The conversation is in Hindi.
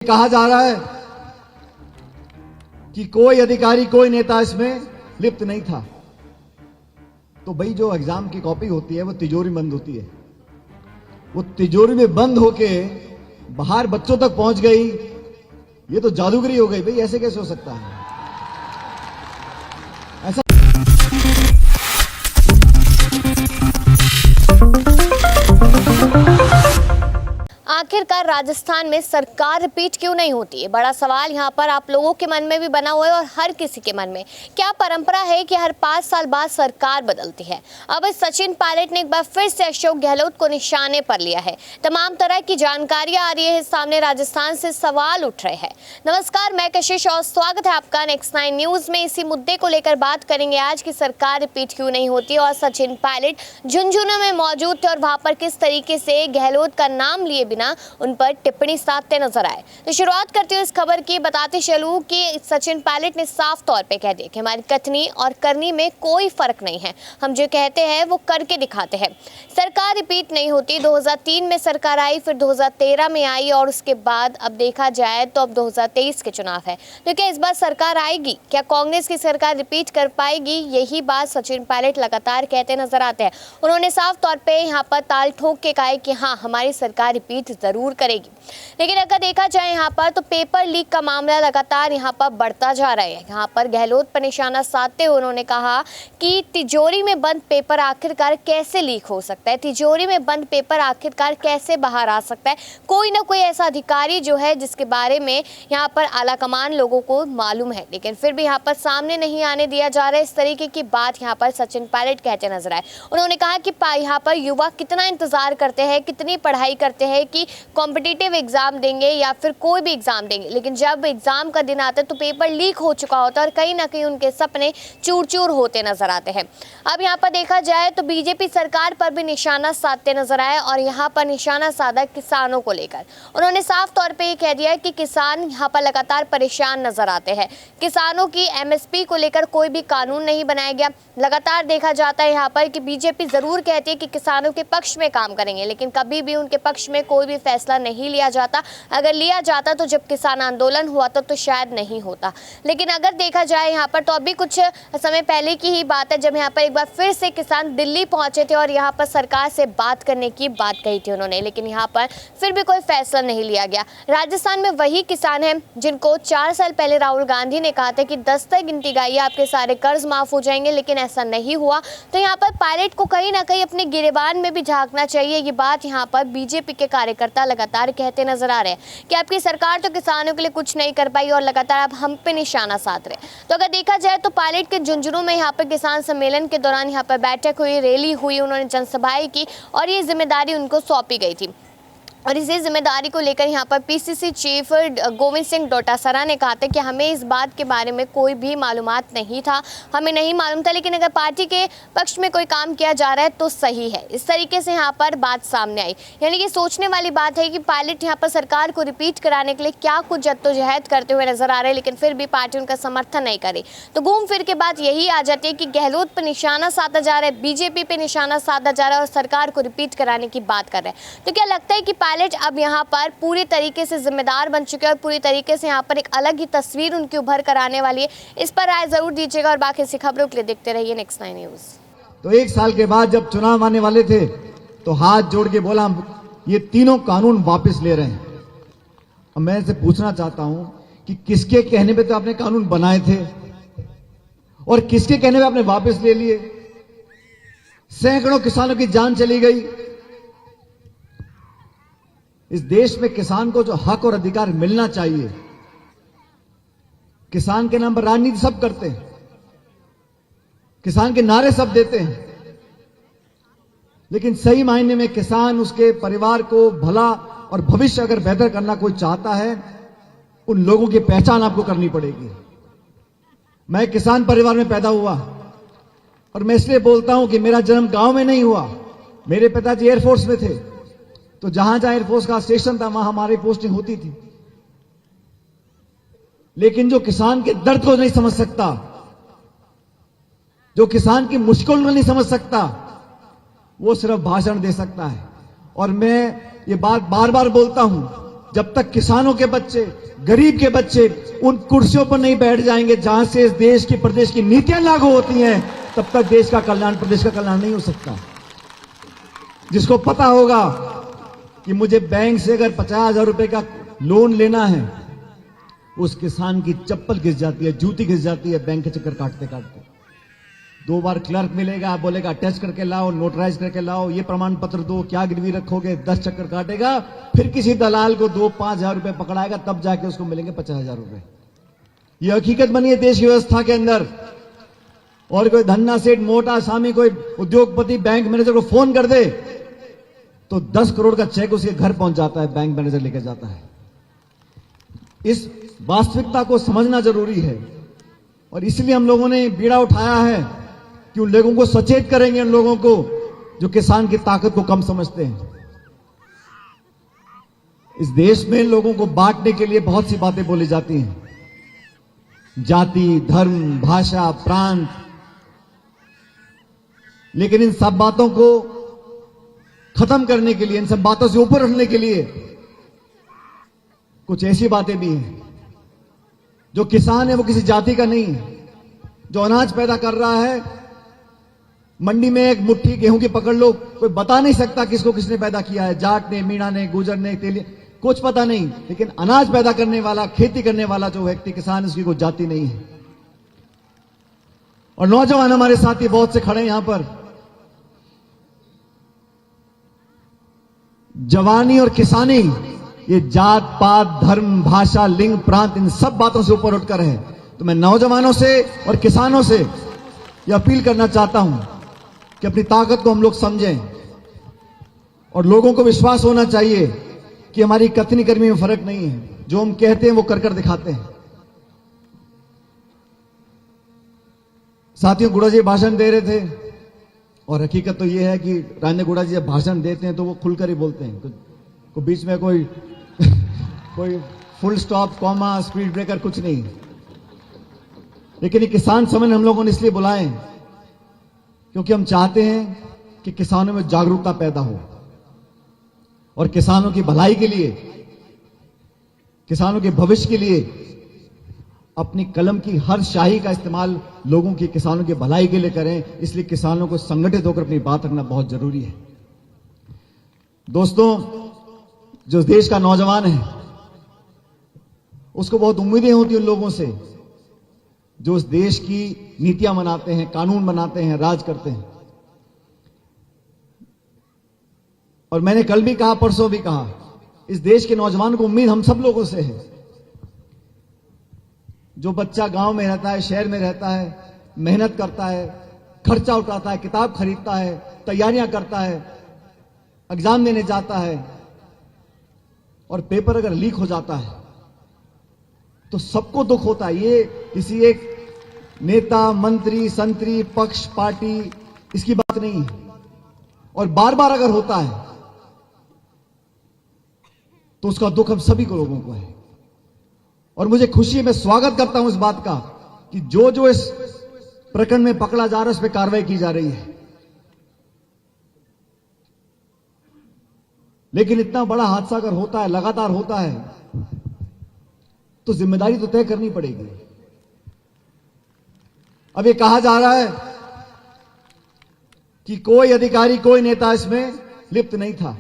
कहा जा रहा है कि कोई अधिकारी कोई नेता इसमें लिप्त नहीं था, तो भाई जो एग्जाम की कॉपी होती है वो तिजोरी बंद होती है, वो तिजोरी में बंद होके बाहर बच्चों तक पहुंच गई, ये तो जादूगरी हो गई। भाई ऐसे कैसे हो सकता है? ऐसा आखिरकार राजस्थान में सरकार रिपीट क्यों नहीं होती है? बड़ा सवाल यहाँ पर आप लोगों के मन में भी बना हुआ है और हर किसी के मन में। क्या परंपरा है कि हर 5 साल बाद सरकार बदलती है? अब सचिन पायलट ने एक बार फिर से अशोक गहलोत को निशाने पर लिया है। तमाम तरह की जानकारियां आ रही है सामने, राजस्थान से सवाल उठ रहे हैं। नमस्कार, मैं कशिश और स्वागत है आपका नेक्स्ट 9 न्यूज में। इसी मुद्दे को लेकर बात करेंगे आज की सरकार रिपीट क्यों नहीं होती और सचिन पायलट झुंझुनू में मौजूद थे और वहां पर किस तरीके से गहलोत का नाम लिए बिना उन पर टिप्पणी साधते नजर आए। तो शुरुआत करते हुए इस खबर की बताते चलूं कि सचिन पायलट ने साफ तौर पे कह दिया कि हमारी कथनी और करनी में कोई फर्क नहीं है, हम जो कहते हैं वो करके दिखाते हैं। सरकार रिपीट नहीं होती। 2003 में सरकार आई, फिर 2013 में आई और उसके बाद अब देखा जाए तो अब 2023 के चुनाव है। तो क्या इस बार सरकार आएगी? क्या कांग्रेस की सरकार रिपीट कर पाएगी? यही बात सचिन पायलट लगातार कहते नजर आते हैं। उन्होंने साफ तौर पर यहाँ पर ताल ठोक के कहा कि हाँ, हमारी सरकार रिपीट जरूर करेगी। लेकिन अगर देखा जाए यहाँ पर तो पेपर लीक का मामला लगातार यहाँ पर बढ़ता जा रहा है। यहाँ पर गहलोत पर निशाना साधते हुए उन्होंने कहा कि तिजोरी में बंद पेपर आखिरकार कैसे लीक हो सकता है, तिजोरी में बंद पेपर आखिरकार कैसे बाहर आ सकता है। कोई ना कोई ऐसा अधिकारी जो है जिसके बारे में यहाँ पर आलाकमान लोगों को मालूम है, लेकिन फिर भी यहाँ पर सामने नहीं आने दिया जा रहा है। इस तरीके की बात यहाँ पर सचिन पायलट कहते नजर आए। उन्होंने कहा कि यहाँ पर युवा कितना इंतजार करते हैं, कितनी पढ़ाई करते हैं कि कॉम्पिटिटिव एग्जाम देंगे या फिर कोई भी एग्जाम देंगे, लेकिन जब एग्जाम का दिन आता है तो पेपर लीक हो चुका होता है और कहीं ना कहीं उनके सपने चूर चूर होते नजर आते हैं। अब यहाँ पर देखा जाए तो बीजेपी सरकार पर भी निशाना साधते नजर आए और यहाँ पर निशाना साधा किसानों को लेकर। उन्होंने साफ तौर पे ये कह दिया कि किसान यहाँ पर लगातार परेशान नजर आते हैं। किसानों की एमएसपी को लेकर कोई भी कानून नहीं बनाया गया। लगातार देखा जाता है यहाँ पर कि बीजेपी जरूर कहती है कि किसानों के पक्ष में काम करेंगे, लेकिन कभी भी उनके पक्ष में कोई भी फैसला नहीं लिया जाता। अगर लिया जाता तो जब किसान आंदोलन हुआ तो शायद नहीं होता। लेकिन अगर देखा जाए यहाँ पर तो अभी कुछ समय पहले की ही बात है जब यहाँ पर एक बार फिर से किसान दिल्ली पहुंचे थे और यहाँ पर सरकार से बात करने की बात कही थी उन्होंने, लेकिन यहाँ पर फिर भी कोई फैसला नहीं लिया गया। राजस्थान में वही किसान हैं जिनको 4 साल पहले राहुल गांधी ने कहा था कि 10 तक गिनती गाइए, आपके सारे कर्ज माफ हो जाएंगे, लेकिन ऐसा नहीं हुआ। तो यहाँ पर पायलट को कहीं ना कहीं अपने गिरेबान में भी झांकना चाहिए। ये बात यहाँ पर बीजेपी के कार्यकर्ता लगातार कहते नजर आ रहे हैं कि आपकी सरकार तो किसानों के लिए कुछ नहीं कर पाई और लगातार आप हम पे निशाना साध रहे। तो अगर देखा जाए तो पायलट के झुंझुनू में यहाँ पर किसान सम्मेलन के दौरान यहाँ पर बैठक हुई, रैली हुई, उन्होंने जनसभाएं की और ये जिम्मेदारी उनको सौंपी गई थी। और इसी जिम्मेदारी को लेकर यहाँ पर पीसीसी चीफ गोविंद सिंह डोटासरा ने कहा था कि हमें इस बात के बारे में कोई भी मालूमात नहीं था, हमें नहीं मालूम था, लेकिन अगर पार्टी के पक्ष में कोई काम किया जा रहा है तो सही है। इस तरीके से यहाँ पर बात सामने आई। यानी कि सोचने वाली बात है कि पायलट यहाँ पर सरकार को रिपीट कराने के लिए क्या कुछ जद्दोजहद करते हुए नजर आ रहे हैं, लेकिन फिर भी पार्टी उनका समर्थन नहीं करे। तो घूम फिर के बात यही आ जाती है कि गहलोत पर निशाना साधा जा रहा है, बीजेपी पे निशाना साधा जा रहा है और सरकार को रिपीट कराने की बात कर रहे हैं। तो क्या लगता है कि पायलट अब यहाँ पर पूरी तरीके से जिम्मेदार बन चुके हैं और पूरी तरीके से यहाँ पर एक अलग ही तस्वीर उनकी उभर कर आने वाली है? इस पर राय जरूर दीजिएगा और बाकी ऐसी खबरों के लिए देखते रहिए नेक्स्ट 9 न्यूज। तो 1 साल के बाद जब चुनाव आने वाले थे तो हाथ जोड़ के बोला ये तीनों कानून वापस ले रहे हैं। अब मैं इनसे पूछना चाहता हूं कि किसके कहने पे तो आपने कानून बनाए थे और किसके कहने पे आपने वापस ले लिए? सैकड़ों किसानों की जान चली गई। इस देश में किसान को जो हक और अधिकार मिलना चाहिए, किसान के नाम पर राजनीति सब करते हैं, किसान के नारे सब देते हैं, लेकिन सही मायने में किसान, उसके परिवार को भला और भविष्य अगर बेहतर करना कोई चाहता है, उन लोगों की पहचान आपको करनी पड़ेगी। मैं किसान परिवार में पैदा हुआ और मैं इसलिए बोलता हूं कि मेरा जन्म गांव में नहीं हुआ। मेरे पिताजी एयरफोर्स में थे, तो जहां जहां एयरफोर्स का स्टेशन था वहां हमारी पोस्टिंग होती थी। लेकिन जो किसान के दर्द को नहीं समझ सकता, जो किसान की मुश्किल को नहीं समझ सकता, वो सिर्फ भाषण दे सकता है। और मैं ये बात बार बार बोलता हूं जब तक किसानों के बच्चे, गरीब के बच्चे उन कुर्सियों पर नहीं बैठ जाएंगे जहां से इस देश की, प्रदेश की नीतियां लागू होती हैं, तब तक देश का कल्याण, प्रदेश का कल्याण नहीं हो सकता। जिसको पता होगा कि मुझे बैंक से अगर 50,000 रुपए का लोन लेना है, उस किसान की चप्पल घिस जाती है, जूती घिस जाती है बैंक के चक्कर काटते काटते। 2 बार क्लर्क मिलेगा, बोलेगा अटैच करके लाओ, नोटराइज करके लाओ, ये प्रमाण पत्र दो, क्या गिरवी रखोगे, 10 चक्कर काटेगा, फिर किसी दलाल को 2-5,000 रुपए पकड़ाएगा, तब जाके उसको मिलेंगे 50,000 रुपए। ये हकीकत बनी है देश की व्यवस्था के अंदर। और कोई धन्ना सेठ, मोटा सामी, कोई उद्योगपति बैंक मैनेजर को फोन कर दे तो 10 करोड़ का चेक उसके घर पहुंच जाता है, बैंक मैनेजर लेकर जाता है। इस वास्तविकता को समझना जरूरी है और इसलिए हम लोगों ने बीड़ा उठाया है कि उन लोगों को सचेत करेंगे, उन लोगों को जो किसान की ताकत को कम समझते हैं। इस देश में लोगों को बांटने के लिए बहुत सी बातें बोली जाती हैं, जाति, धर्म, भाषा, प्रांत, लेकिन इन सब बातों को खत्म करने के लिए, इन सब बातों से ऊपर उठने के लिए कुछ ऐसी बातें भी हैं। जो किसान है वो किसी जाति का नहीं है। जो अनाज पैदा कर रहा है, मंडी में एक मुट्ठी गेहूं की पकड़ लो, कोई बता नहीं सकता किसको किसने पैदा किया है, जाट ने, मीणा ने, गुजर ने, तेली, कुछ पता नहीं। लेकिन अनाज पैदा करने वाला, खेती करने वाला जो व्यक्ति किसान, उसकी कोई जाति नहीं है। और नौजवान हमारे साथी बहुत से खड़े हैं यहां पर। जवानी और किसानी, ये जात पात, धर्म, भाषा, लिंग, प्रांत, इन सब बातों से ऊपर उठकर है। तो मैं नौजवानों से और किसानों से यह अपील करना चाहता हूं कि अपनी ताकत को हम लोग समझें और लोगों को विश्वास होना चाहिए कि हमारी कथनी कर्मी में फर्क नहीं है। जो हम कहते हैं वो कर कर दिखाते हैं। साथियों, गुड़ा जी भाषण दे रहे थे और हकीकत तो यह है कि राजेंद्र गुड़ा जी जब भाषण देते हैं तो वो खुलकर ही बोलते हैं। को बीच में कोई कोई full stop, comma, speed breaker कुछ नहीं। लेकिन ये किसान सम्मेलन हम लोगों ने इसलिए बुलाए क्योंकि हम चाहते हैं कि किसानों में जागरूकता पैदा हो और किसानों की भलाई के लिए, किसानों के भविष्य के लिए अपनी कलम की हर शाही का इस्तेमाल लोगों की, किसानों की भलाई के लिए करें। इसलिए किसानों को संगठित होकर अपनी बात रखना बहुत जरूरी है। दोस्तों, जो देश का नौजवान है उसको बहुत उम्मीदें होती हैं उन लोगों से जो इस देश की नीतियां बनाते हैं, कानून बनाते हैं, राज करते हैं। और मैंने कल भी कहा, परसों भी कहा, इस देश के नौजवान को उम्मीद हम सब लोगों से है। जो बच्चा गांव में रहता है, शहर में रहता है, मेहनत करता है, खर्चा उठाता है, किताब खरीदता है, तैयारियां करता है, एग्जाम देने जाता है और पेपर अगर लीक हो जाता है तो सबको दुख होता है। ये किसी एक नेता, मंत्री, संतरी, पक्ष, पार्टी, इसकी बात नहीं है। और बार बार अगर होता है तो उसका दुख हम सभी को, लोगों को है। और मुझे खुशी है, मैं स्वागत करता हूं इस बात का कि जो जो इस प्रकरण में पकड़ा जा रहा है उस पर कार्रवाई की जा रही है। लेकिन इतना बड़ा हादसा अगर होता है, लगातार होता है, तो जिम्मेदारी तो तय करनी पड़ेगी। अब ये कहा जा रहा है कि कोई अधिकारी, कोई नेता इसमें लिप्त नहीं था।